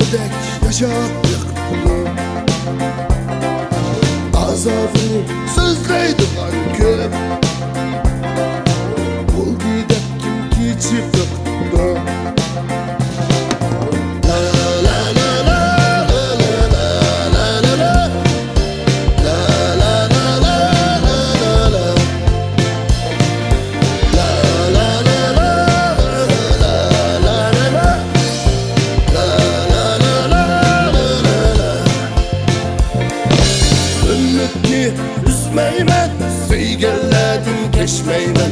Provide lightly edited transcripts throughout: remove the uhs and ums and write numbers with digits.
Ölgüdek yaşap yıktım. Azabını sözleydiler köp. Ölgüdek kim geçip yıktı. Üzmeymen, seygelledim keşmeymen.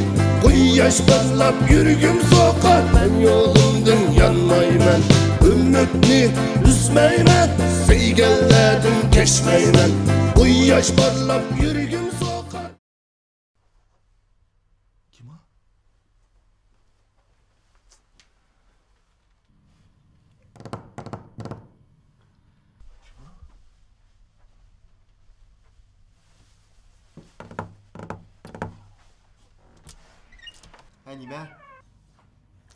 Yaş parlap yürgüm sokar, ben yolumdan yanmayman. Ümmetni üzmeymen, seygelledim keşmeymen. Yaş parlap yürgüm sokar. Kim o? Nima?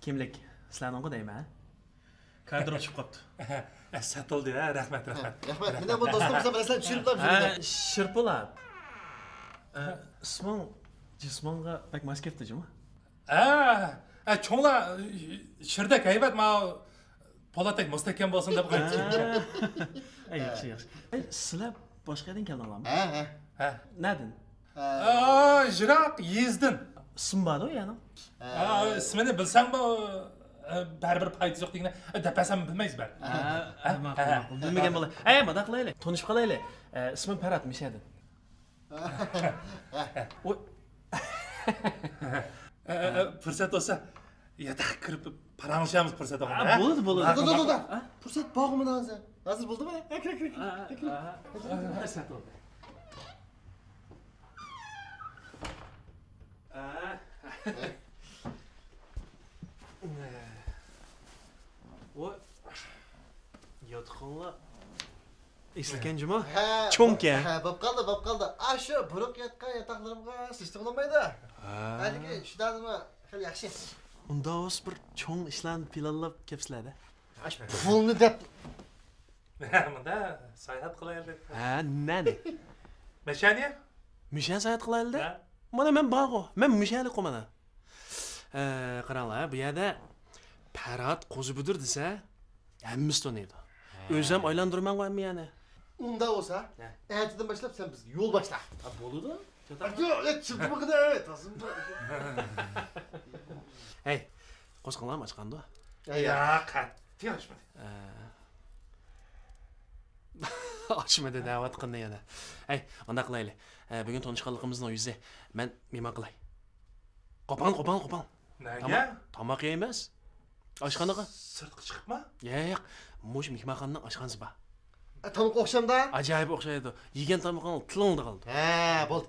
Kimlik? Sizlarning deymi? Kadro chiqib qopti. Satildi, rahmat. Rahmat. Mana bu do'stim bilan bilasizlar tushirib turibsiz. Shirpulab. Isming jismonga bak mos ketdimi? Cho'nglar shirdak haybat ma Po'latek mustahkam bo'lsin deb qo'yibdi. Yaxshi. Sizlar boshqa yerdan keldinglarmi? Ha. Nadin? Jiroq yezdin. Ism bormi yana? Ismini bilsangmi baribir foydasi yo'q degani dapasam bilmaysiz bar. Ma'qul. Bilmagan bo'lar. Bunaqa qilaylik, tanishib qolaylik. Ismim Parat Mishadin. Fursat bo'lsa yotoqqa kirib paranglashamiz fursat olganda. Bo'ladi. Fursat bog'mi hozir? Hozir bo'ldimi? Kir. Yotqinlar eslaganjimi? Cho'mka. Bo'p qoldi. Shu buruq yotgan yotoqlarimga siz tig'ilmaydi. Haligi shudadimi? Xil yaxshi. Unda o'z bir cho'ng ishlarni planlab kelibsizlar-da. Pulni deb. Bunda sayohat qilaylik. Nani? Mashaniya? Mishan sayohat qilaylik-da. Mana men bog'o. Men mishalik qo'mana. Qaranglar, bu yerda Parat qo'zibudur desa, hammamiz taniydi. O'zim aylantirman qo'yammi yani? Unda bo'lsa, ertadan boshlab sen bizga yo'l boshla. Bo'ldi? Yo'q, chiqib qida, Hey, qo'shqinlarmi chiqandi? Qat'iy ochmadi. Ochmadi da'vat qildi yana. Hey, unda qilaylik. Bugun tanishganligimizning yuzi men mehmon qilay. Qo'pol. Nega? Tomoq yeymiz. Oshxonaga. Sirtqa chiqibmi? Yo'q, mush mehmonxonaning oshxonasi bor. Tomoq o'xshamda? Ajoyib o'xshaydi. Yegan tomoqning tilingda qoldi. Bo'ldi.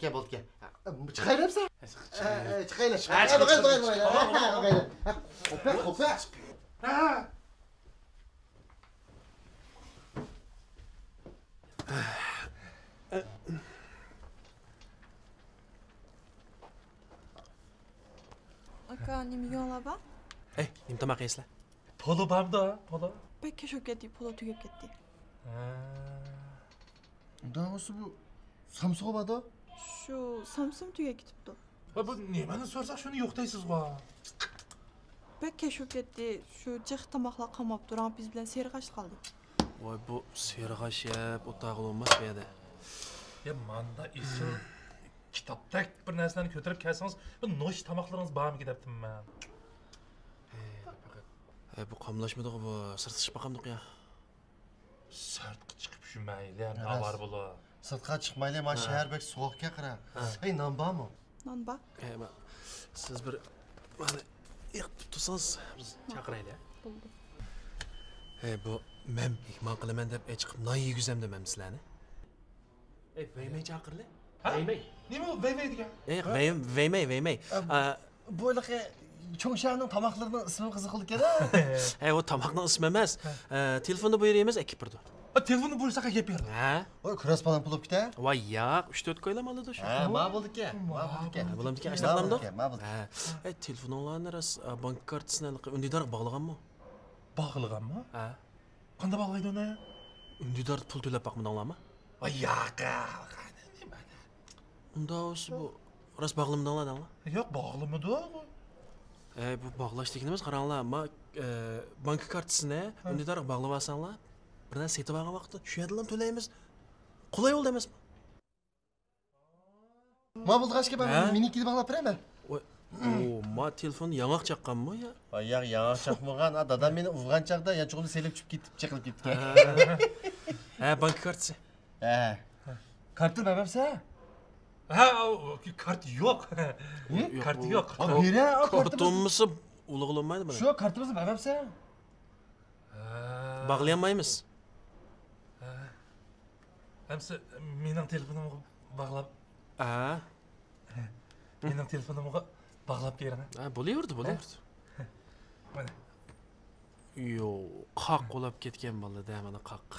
Chiqayrapsan? Chiqaylar. Qo'pa. Aka, nima yo'laba? Nim tomoq yeysizlar? Polo borda, polo. Bekka sho'p ketdi, puli tugab ketdi. Unda o'zi bu Samsung borda? Shu Samsung tugab ketibdi. Bu nimani so'rsak shuni yo'q deysiz-ku. Bekka sho'p ketdi, shu jiq tomoqlar qolmabdi, rampiz bilan serg'ash qoldi. Voy, bu serg'ash yeb, o'tag'il olmas bu yerda. Manda esil kitobdek bir narsalarni ko'tarib kelsangiz, bu nosh tomoqlaringiz bormi debdim men. Bu qamlashmadi bu, sirtish baqamdiq ya. Sirtqa chiqib shu mayli, avar bo'lar. Sirtqa chiqmayli, men shaharbek sovuqga qara. Non bormi? Non bor. Siz bir mana yiqib tursangiz, biz chaqiraylik. Bo'ldi. Bu men mehmon qilaman deb chiqib non yegizam demam sizlarni. Veymay chaqirli. Veymay. Nima u veymay degan? Veymay. Bo'yliqi Cho'ngsharning tomoqlarining ismi qiziqlikda. O tomoqning ismi emas. Telefonni bu yerga emas, ekib turdi. Telefonni bo'lsa qayerga berdi? Voy, kuras balan pul olib-ket. Voy, yo'q, 3-4 qo'ylam oldi shu. Ma bo'ldiki. Bo'lamdiki, ashtalamdi. Telefoninglarni ras bank kartasini undidor bog'laganmi? Bog'laganmi? Qanda bağlaydı onu? Ündidar pul to'lab boqmadinglarmi? Ay yo'q. Unda o'zi bu rost bog'lamdinglar. Yo'q, bog'limidi o? Bu bog'lash degan emas, qaranglar, ma bank kartasini Ündidar bog'lab olsanglar, birdan setib olgan vaqtda shu yerdan to'laymiz. Qulay bo'ldi emasmi? Ma bulg'ashga ben minikini bağlap beremem. Ma telefon yangoq chaqqanmi ya? Ayaq yağı çakmağan, dadam beni uvgan çakda yançoğunu selip çıkıp gitken. Bank kartası. Kartı ben sen. Ha, kart yo'q. Kartı yo'q. Bire Kartonmusu ulug'lanmaydi buni. Şu kartımızı ben sen. Bog'layolmaymiz. Hamsi mening telefonimga bog'lab, mening telefonimga bog'lab bering. Bo'laverdi. Mana. Yo'q, qaq qolib ketgan bo'ladi, mana qaq.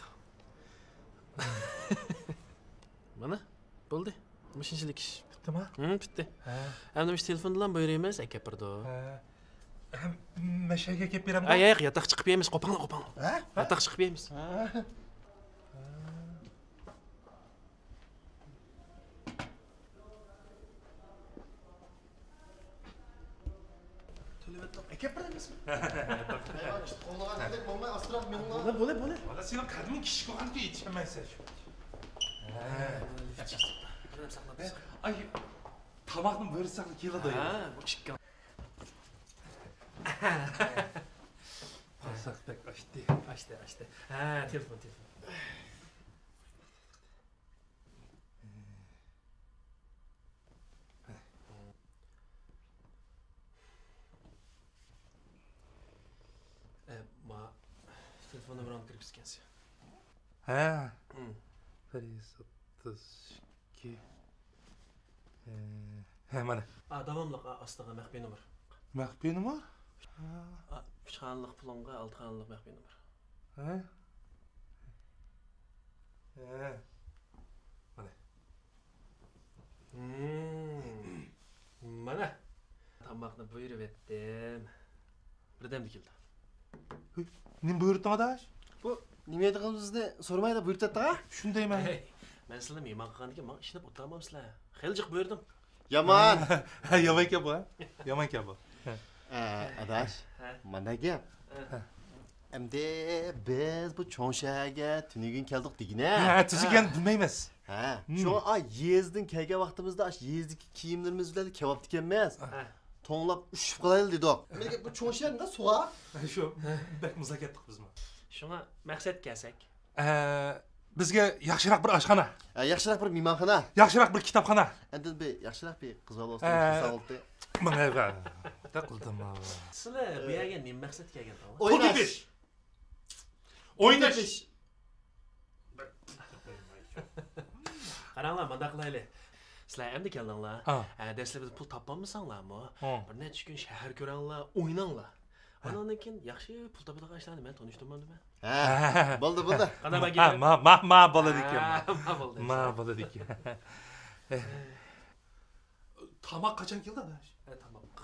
Mana, bo'ldi. Mushinchilik ish. Bittimi? Bitti. Endi biz telefon bilan buyuramiz, aka birdo. Mashaga kelib beraman. Yo'q, yotoq chiqib yeymiz, qopanglar. Yotoq chiqib yeymiz. Bo'la. Valla sen qadimgi kishi ko'rganku yetishmaysan shu. Ay, tomoqni buyursaq keladi. Bu chiqqan. Qasaqdek ochdi. Telefon. Ma telefonni bilan kirgizgansiz. Ha. 132. Mana. Davomliq ostiga maxfiy nomer. Maxfiy nomer? 3 xonalik pulonga 6 xonalik maxfiy nomer. Mana. Tomoqni buyurib etdim. Birdamda keldi. Nim buyurdun adaş? Bu nima edigimizni so'ramaydi buyurtadi ha? Shundayman. Men sizlarga mehmon qilganiga men ishlab o'tirmamsizlar. Xiljiq buyurdim. Yaman. Yaman gap bu. Yaman gap bu. Adaş, mana gap. Endi biz bu cho'ng shaharga tunugin keldik degina. Tuzigan bilmaymiz. Şu yezdin kelgan vaqtimizda yezdagi kiyimlarimiz bilan kebab tikanmiz. To'nglab ushib qolaylik dedik. Menga bu cho'ng shaharda suva. Shu bak muzak etdik bizmi? Shunga maqsad kelsak. Bizga yaxshiroq bir oshxona, Yaxshiroq bir mehmonxona, yaxshiroq bir kitobxona. endi bir yaxshiroq bir qiz bola olsa. Mana taqildim. Sizlar bu yerga nima maqsad kelgan? Pul tepish. O'ynash. Qaranglar, bunda qilaylik. Sizlar endi keldinglar. Dastlabda pul topolmasanglarmi? Bir necha kun shahar ko'ranglar, o'ynanglar. Ondan keyin yaxshi pul topadigan ishlarni men tanishtirman dema. Bo'ldi. Qanaqa gap? Ma bo'ladik. Bo'ladik. Tomoq qachon keldi adash? Tomoq.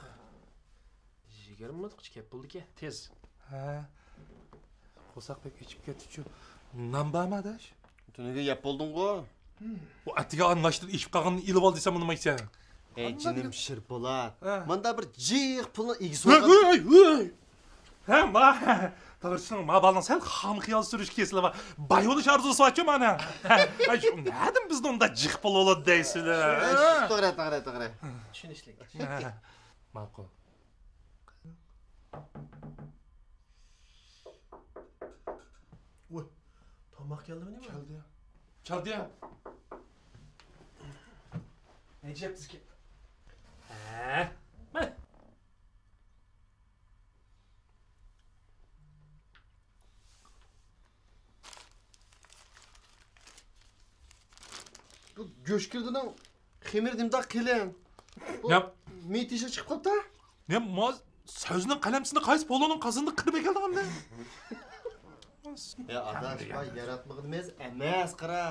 20 minutgacha kelib bo'ldi-ku, tez. Qo'saqbek ichib ketdi-chu. Nam bormi adash? Tunuga yap bo'lding-ku. Bu atiga anlashtirib ichib qolganini ilib ol desam nima aytsan? Jinim Shirpolat. Manda bir jiq pulni egisi Ma. To'g'risini ma baldan sal xam xiyol surish kesila va bay bo'lish orzusi bor-ku mana. Ay, nadim bizda unda jiq pul bo'ladi deysizlar. To'g'ri. Tushunishlik. Ma'qul. Voy, tomoq keldimi nima? Keldi. Ne diyecektiniz ki? Mana. Bu go'shkirdidan xemir dimda qilin. Yap. Metisha chiqib qopti. Ne moz sözünün qalamsini qaysi poloning qazınını qirib ekanligimda. Ya adash, vay yaratmag'imiz emas, qara.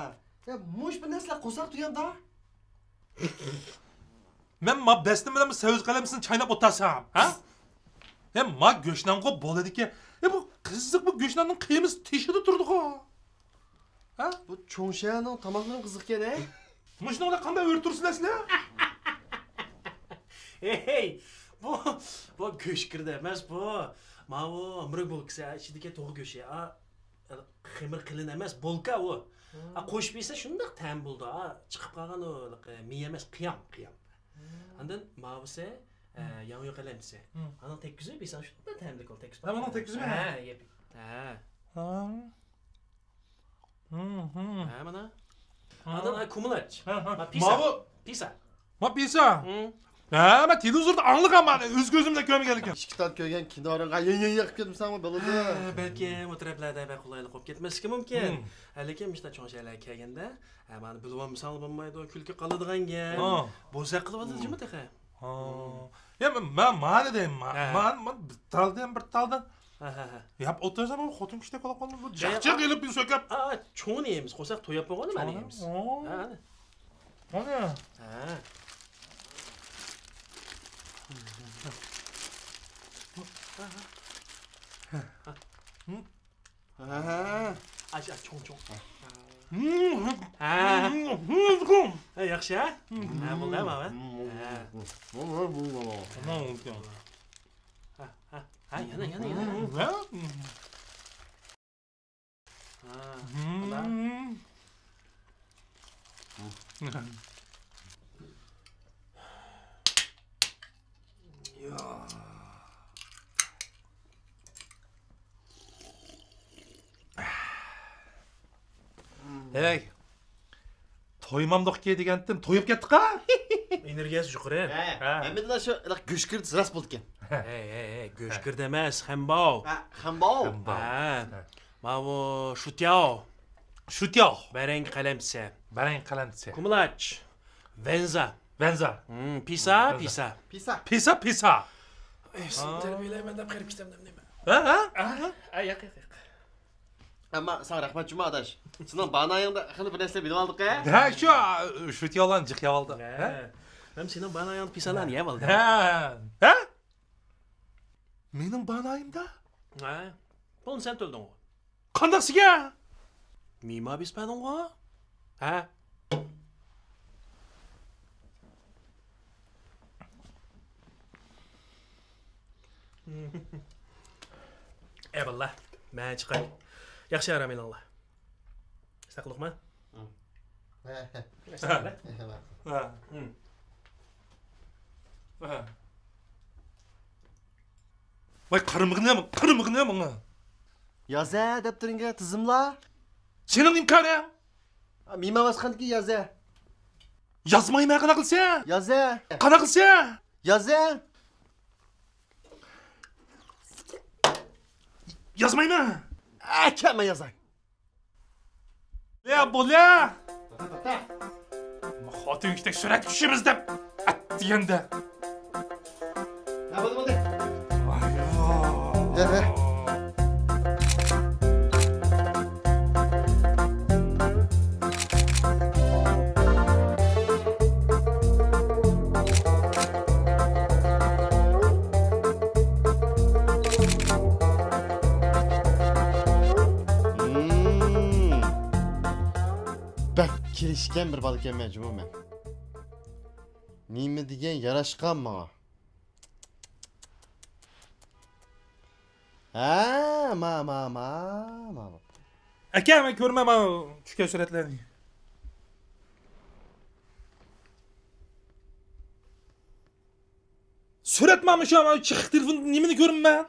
Ya mush bir narsalar qo'saq tuyamda. Men ma bestim bilan söz qalamsini chaynab o'tarsam, ha? Ma go'shnango bo'ladiki, bu Qiziq bu go'shtlarning qiyimiz teshida turdi-ku. Ha? Bu cho'ngshaning tomoqlari qiziqkan, a? Mushuninglar qanday o'rtursizlar sizlar? Hey, bu go'shkirda emas bu. Mana bu umri bo'lsa ichidagi to'g'ri go'shi. Ximir qilin emas, bolka u. Qo'shib yesa shundoq ta'm bo'ldi. Chiqib qolgan u miya emas, qiyam. Andan mana bu yangi qalamsa. Ana tekkizi besan shunda ta'mli qol tekkiz. Mana tekkizmi? Ha, yep. Ha, mana. Adan kumulaç. Pisa. Ma pisa. Ha, men televizorda anlagan men o'z ko'zimda ko'rmagan ekan. Ishkidan ko'rgan kinoning qilib ketibsanmi bo'ladi? Balki o'tiriblarda qulaylik bo'lib ketmasligi mumkin. Lekin mishta cho'ngshalar kelganda, meni bilib misol bo'lmaydi, kulki qoladигanga. Bo'lsa qilib o'tirishmi taqa? Ya men mana deyman. Men bir taldan. Yap o'tirsam xotin kishida qolib qoldim. Bu jaqcha kelib bir so'kab. Cho'ng yeymiz, qo'saq to'yib bo'lgani mana yeymiz. Mana. Aç cho'ng. Yaxshi, ha? Bo'ldi, mana. Yana. Hey. To'ymamdoq ke degandim, to'yib ketdik-a? Energiyasi yuqori. Hamda shu go'shkir ras bo'ldi ekan. Hey, go'shkirda emas, hambao. Hambao. Mana bu shutyao. Barang qalamsa. Kumulaç. Venza. Pisa. Pisa. Terbiyelayman deb qirib ketamdim nima? Ha? Yo'q. Ama sana rahmat cuma adaş. Senin banayında qilib bir narsa bilib oldik a? Ha, shu tiyolan jiqya oldi. Men sening banayang pisalarni yeb oldim. Ha? Mening banayimda? Ha. Pulni sen to'lding. Qandaqsiga? Mima bispading-ku? Ha? Eyvallah. Men chiqay. Yaxshi aramaylar. Istaqliqmi? Vay qirmig'ini menga. Yoza deb turinga tizimla. Sening imkoning. Mima vasqanki yoza. Yozmayman qana qilsa? Yoza. Qana qilsa? Yoza. Yozmayman. Kelma yozay. Ya bo'la. Xotin kishida surat tushimiz deb deganda. Ha bo'ldi. Kelishgan bir balık yemeğe cumumen. Neymi degan yarashgan bana. Ma. Aka, men ko'rmayman tushgan suratlarni. Suratmanmi shu ama chiqib telefonda nimani ko'rmayman?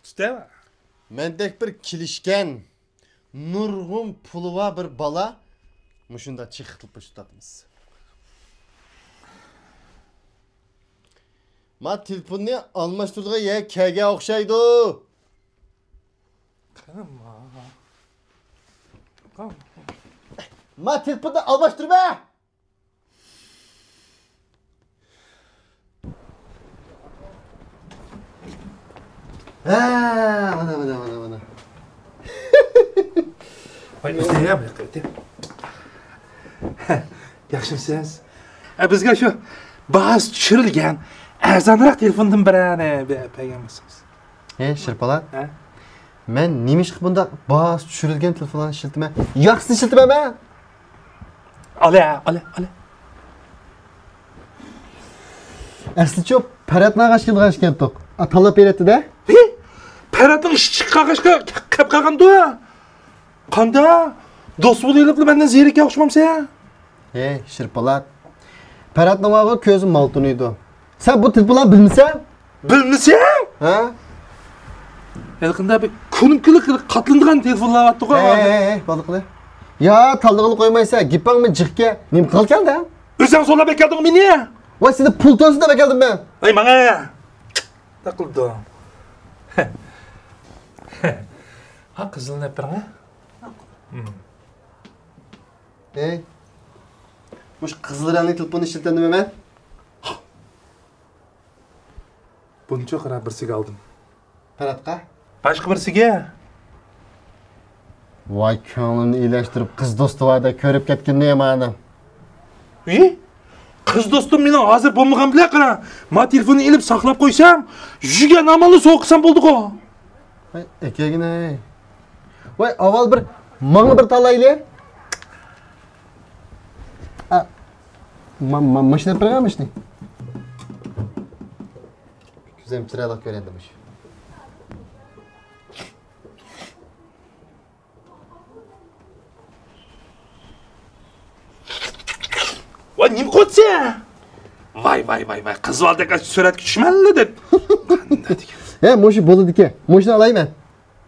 Tutaymi? Mendek bir kelishgan nurg'un pulva bir bala mushunda chiqib tutatmiz. Ma telefonni almashtirdigan ya kaga o'xshaydi. Ma telefonni almashtirma. Mana. Vay, o'tayam, o'tayam. Yaxshimisiz? Bizga shu ba'zi tushirilgan arzonroq telefondan birini berib berganmisiz? Şırpalar. He? Men nimiş bunda bas düşürülgen telefonlarni işiltime. Yaxsını işiltime. Ale. Aslicha paratna g'ashkil to'q. Talab beradi-da. Paratning ishi chiqqaqashqa qilib qolganda. Qanda? Do'st bo'laylik mendan zerikka o'xshamamsa? Şırpalar. Paratna vag'i ko'zi maltuniydi. Sen bu telefonlarni bilmisan? Bilmasam? Ha? Yaqinda bir kunimkilik qatlangan telefonlar atdi-ku. Balıqlı. Ya tallig'ini qo'ymaysan, gipangmi jiqqa nim qilganda? O'zing so'lab kelding meni. Voy seni pul to'sida keldim men. Ay mana. Taqildi. Ha qizilni yapirang. Mush qizil rangli telefonni ishlatdimmi men? Buncha qara birsiga oldim. Paratqa. Boshqa birsiga. Voy ko'nglimni elashtirib qiz do'stivada ko'rib ketgan meni. Qiz do'stim meni hozir bo'lmagan bilan qara. Men telefonni ilib saqlab qo'ysam, yuziga namalni so'qsam bo'ldi-ku. Voy ekagina. Voy avval bir manga bir talayli. Mashina programmashni. Kuzim chiroyli ko'rindimiş. Voy nim qo'tsa? Voy, qizvaldagi suratga tushmanli deb. Mo'shi bo'ladi-ku. Mo'shini olayman.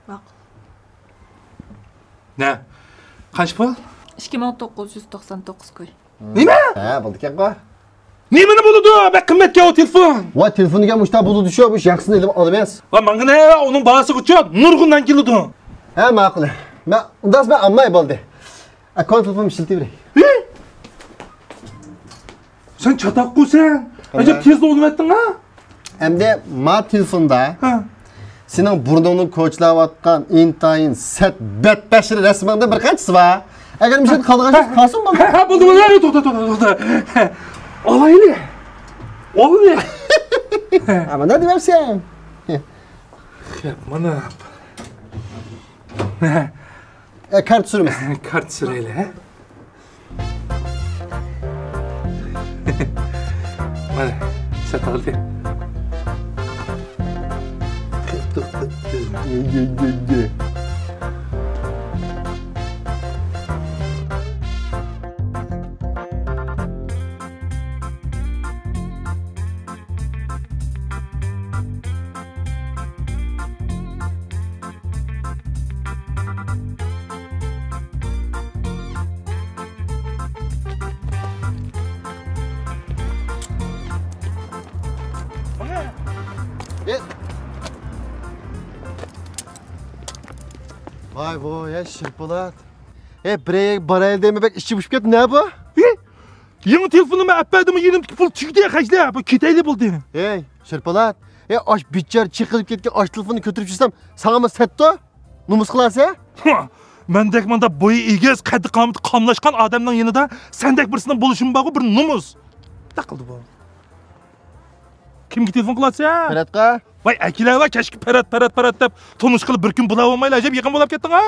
Ma'qul. Ne? Qancha pul? 2999 ko'y. Nima? Bo'ldi-ku qo'y. Nimani bo'ladi? Ben qimmatga o telefon. Voy telefoniga mushta bo'ldi shu, bu yaxshisini ilib olamaysiz. Va menga ne? Onun bahası uçuyor. Nurg'undan keldi. Ma'qul. Men undan men ammay bo'ldi. Akont telefon ishlatib Sen çatak qo'ysan. Acaba tezda o'lib etding ha? Endi ma telefonda sening burningni ko'chlayotgan intayin set betbashir rasmingda bir qanchasi bor. Agar mishat qolgan qolsin bo'ldi. Ha bo'ldi. To'xta. Olayli. Ama ne dememsen? Mana. Kart sürmez. Kart sırayla ha. Mana, sataldi. Vay ya şırpolat. Birey barayel dememek işçi buçuk ket ne bu? Yeni telefonumu appadım yerimdeki pul tüydü ya kaçtı. Bu kitaylı buldu. Şırpolat. Aş bütçer çıkılıp ketken aş telefonu götürüp çıksam sana mı setto? Numus kılarsa? Mendek manda boyu igez, kaddi kamıt kamlaşkan adamdan yanında sendek birisinden buluşum bağı bir numus. Takıldı bu. Kim ki telefon kılarsa? Peratqa. Vay akiler var keşke perat dep tonuş kılıp bir gün bulamayla acaba yakın bulap kettin ha?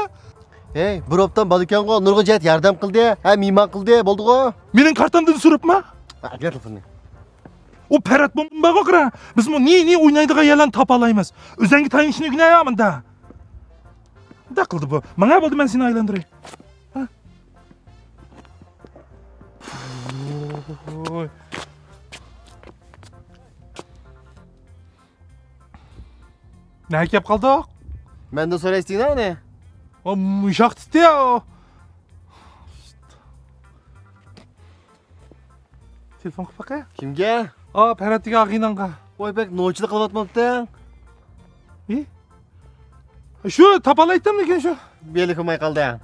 Bir hoptan balıkan go Nurgul Jet yardım kıldı. Mimar kıldı boldu go. Menin kartamdan sürüp mü? Gel telefonu. O perat bomba bakıra. Biz bu niye oynaydığa yalan tapalayımız. Özengi tayın işini günah yapmında. Takıldı bu. Bana buldu ben seni aylandırayım. Ne yap kaldı? Ben de sonra isteyin ne? O muşak tuttu ya o. Telefon kapak ya. Kimge? Perat'taki ağıyla. Oy bek noçuluk kılıvatmaptın. İyi. Şu tapalayttın mı ki şu? Beli kımay kaldı ya.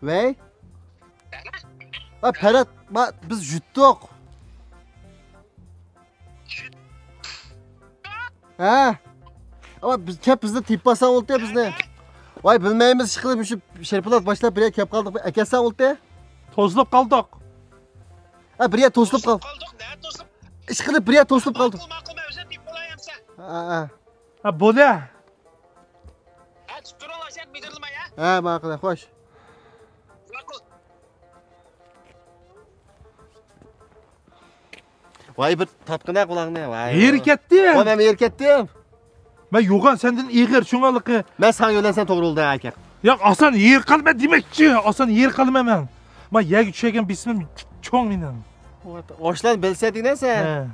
Vey? Perat, biz juttuk. Ama bizni tip basan oldu ya bizni. Vay bilmeyimiz çıkılıp şu şerpilat başlap bir kep kaldık. Ekesen oldu ya. Tozlab qoldik. Ha bir toslup kaldık. Ne to'sib? Çıkılıp bir toslup kaldık. Ma'qul, men o'zim deb bo'layapsan. Ha. Ha bo'la. Ha, tutib olasan, bidirma ya. Ha ma'qul, xo'sh. Ma'qul. Vay bir tatqina qulağına vay. Yeri ketdi. O men yer ketdim. Men yo'g'on sendan ig'ir shungalikqa. Ben sana yönlensen doğru oldu aka. Yo'q, oson yer qilma demakchi. Oson yer qilmayman. Men yagi tushagan bismim cho'ng mening. Oşlan bilsedin sen. Ha.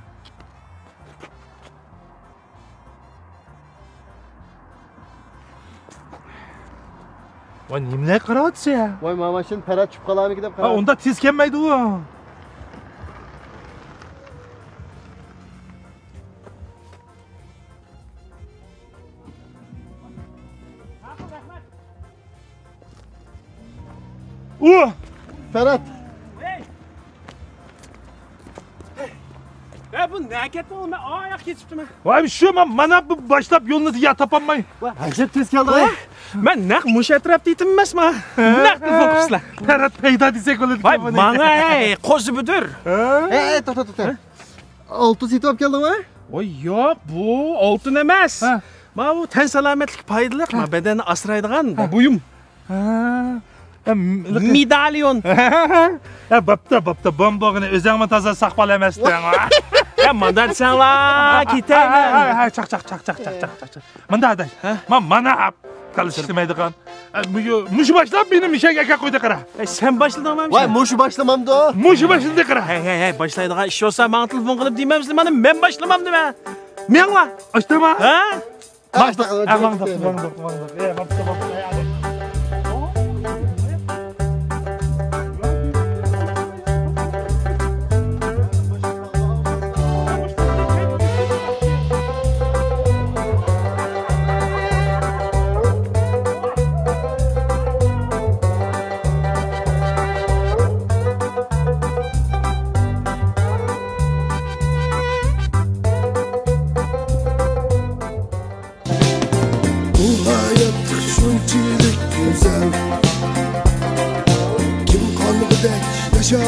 Voy, nimalar qarayapsiz ya? Vay mama şimdi para çupkalarını gidip Ha, unda tez kelmaydi u. Ferhat. Bu ne ketdi men oyoq ketibdiman. Voy, shu mana bu boshlab yo'lni ya topolmay. Acep tez geldi vay. Men naq mush atrofda etimmasman. Naq telefon qilibsizlar. Ferhat paydo desak bo'ladi. Voy, mana qo'zi budur. Tut. Altı sit op geldi vay. Voy, yo'q, bu oltin emas. Ha. Mana bu tan salomatlik foydali, badanni asraydigan buyum. Medalyon. Ha, bo'pti. Bombog'ini o'zingmi toza saqlab emasdan. Ya mandan senlar ketayman. Ha, chaq. Manda adash. Men mana qilishmaydigan. Mush boshlab meni mishaga aka qo'ydi qara. Sen boshladingmi? Vay muşu başlamam da o. Mush boshladi qara. Hey, boshlaydigan ish bo'lsa, menga telefon qilib deymamsizlar, mana men boshlamam nima? Menlar. Açtırma. Ha? Başla. Aman da. Bu hayat şunçilik güzel. Kim kanıbıdek yaşa